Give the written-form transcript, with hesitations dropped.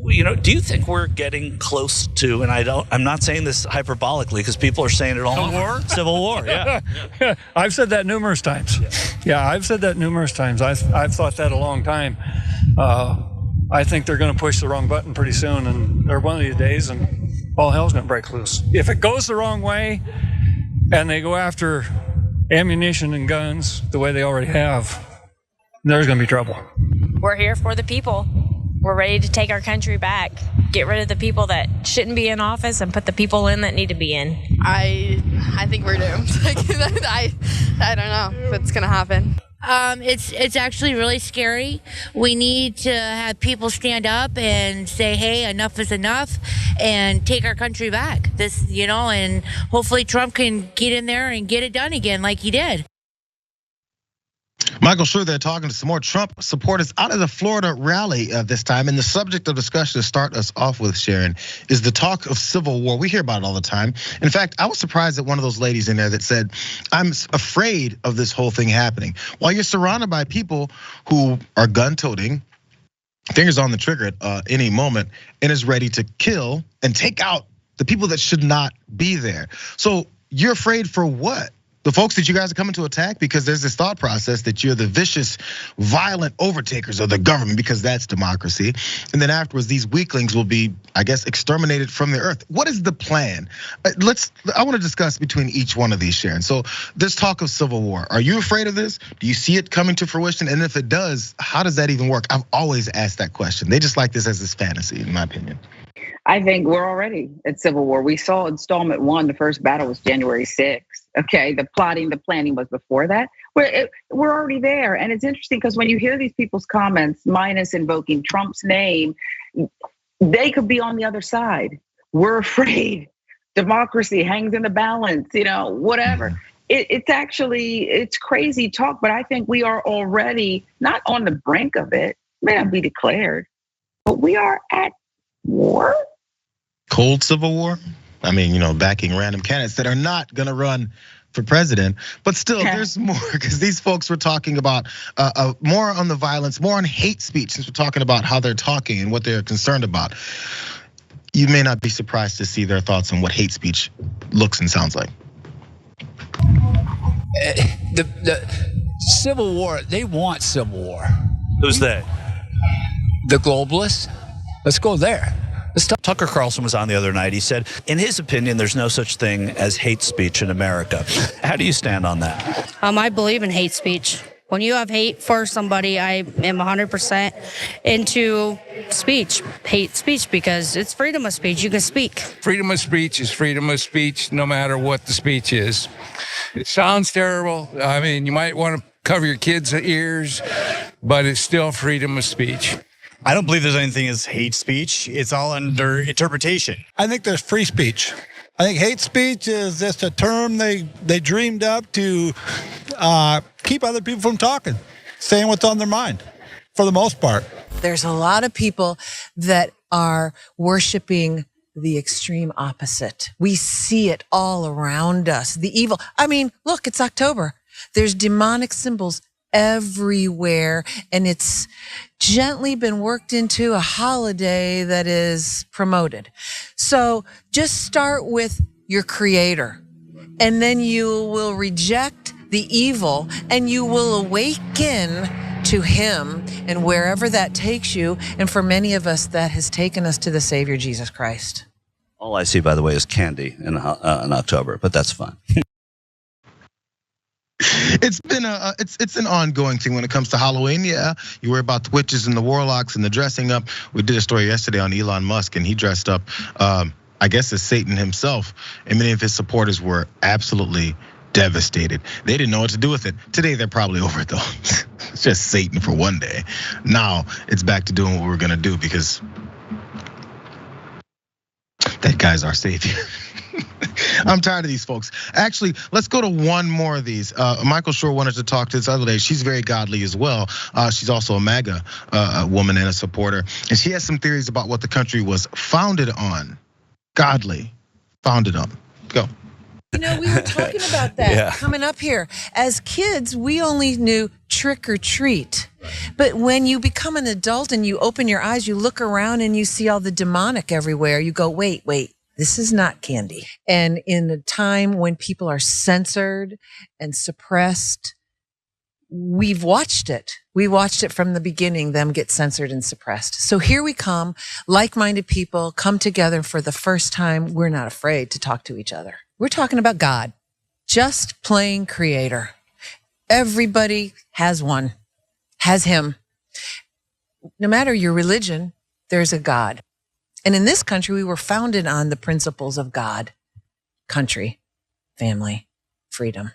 Do you think we're getting close to, and I'm not saying this hyperbolically because people are saying it all. Civil war? Civil war, yeah. I've said that numerous times. Yeah, I've said that numerous times. I've thought that a long time. I think they're going to push the wrong button pretty soon, or one of these days, and all hell's going to break loose. If it goes the wrong way, and they go after ammunition and guns the way they already have, there's going to be trouble. We're here for the people. We're ready to take our country back, get rid of the people that shouldn't be in office and put the people in that need to be in. I think we're doomed. I don't know if it's going to happen. It's actually really scary. We need to have people stand up and say, hey, enough is enough, and take our country back. And hopefully Trump can get in there and get it done again like he did. Michael Schur there talking to some more Trump supporters out of the Florida rally this time. And the subject of discussion to start us off with, Sharon, is the talk of civil war. We hear about it all the time. In fact, I was surprised at one of those ladies in there that said, I'm afraid of this whole thing happening. While you're surrounded by people who are gun-toting, fingers on the trigger at any moment, and is ready to kill and take out the people that should not be there. So you're afraid for what? The folks that you guys are coming to attack? Because there's this thought process that you're the vicious, violent overtakers of the government because that's democracy. And then afterwards, these weaklings will be, I guess, exterminated from the earth. What is the plan? I want to discuss between each one of these, Sharon. So this talk of civil war, are you afraid of this? Do you see it coming to fruition? And if it does, how does that even work? I've always asked that question. They just like this as this fantasy, in my opinion. I think we're already at civil war. We saw installment 1, the first battle was January 6th. Okay, the plotting, the planning was before that. We're already there. And it's interesting because when you hear these people's comments, minus invoking Trump's name, they could be on the other side. We're afraid. Democracy hangs in the balance, whatever. It's crazy talk, but I think we are already not on the brink of it. May not be declared, but we are at war. Cold civil war? I mean, backing random candidates that are not gonna run for president, but still there's more, because these folks were talking about more on the violence, more on hate speech, since we're talking about how they're talking and what they're concerned about. You may not be surprised to see their thoughts on what hate speech looks and sounds like. The civil war, they want civil war. Who's they? The globalists. Let's go there. Tucker Carlson was on the other night. He said, in his opinion, there's no such thing as hate speech in America. How do you stand on that? I believe in hate speech. When you have hate for somebody, I am 100% into hate speech, because it's freedom of speech. You can speak. Freedom of speech is freedom of speech, no matter what the speech is. It sounds terrible. I mean, you might want to cover your kids' ears, but it's still freedom of speech. I don't believe there's anything as hate speech. It's all under interpretation. I think there's free speech. I think hate speech is just a term they dreamed up to keep other people from talking, saying what's on their mind, for the most part. There's a lot of people that are worshiping the extreme opposite. We see it all around us. The evil. I mean, look, it's October. There's demonic symbols everywhere, and it's gently been worked into a holiday that is promoted. So just start with your creator, and then you will reject the evil and you will awaken to him, and wherever that takes you. And for many of us, that has taken us to the Savior, Jesus Christ. All I see, by the way, is candy in October, but that's fine. It's been it's an ongoing thing when it comes to Halloween. Yeah, you worry about the witches and the warlocks and the dressing up. We did a story yesterday on Elon Musk, and he dressed up, I guess, as Satan himself. And many of his supporters were absolutely devastated. They didn't know what to do with it. Today, they're probably over it though. It's just Satan for one day. Now it's back to doing what we're gonna do, because that guy's our savior. I'm tired of these folks. Actually, let's go to one more of these. Michael Schur wanted to talk to this other day. She's very godly as well. She's also a MAGA woman and a supporter. And she has some theories about what the country was founded on. Godly, founded on. Go. We were talking about that coming up here. As kids, we only knew trick or treat. But when you become an adult and you open your eyes, you look around and you see all the demonic everywhere. You go, wait, this is not candy. And in a time when people are censored and suppressed, we've watched it. We watched it from the beginning, them get censored and suppressed. So here we come, like-minded people come together for the first time. We're not afraid to talk to each other. We're talking about God, just plain creator. Everybody has one, has him. No matter your religion, there's a God. And in this country, we were founded on the principles of God, country, family, freedom.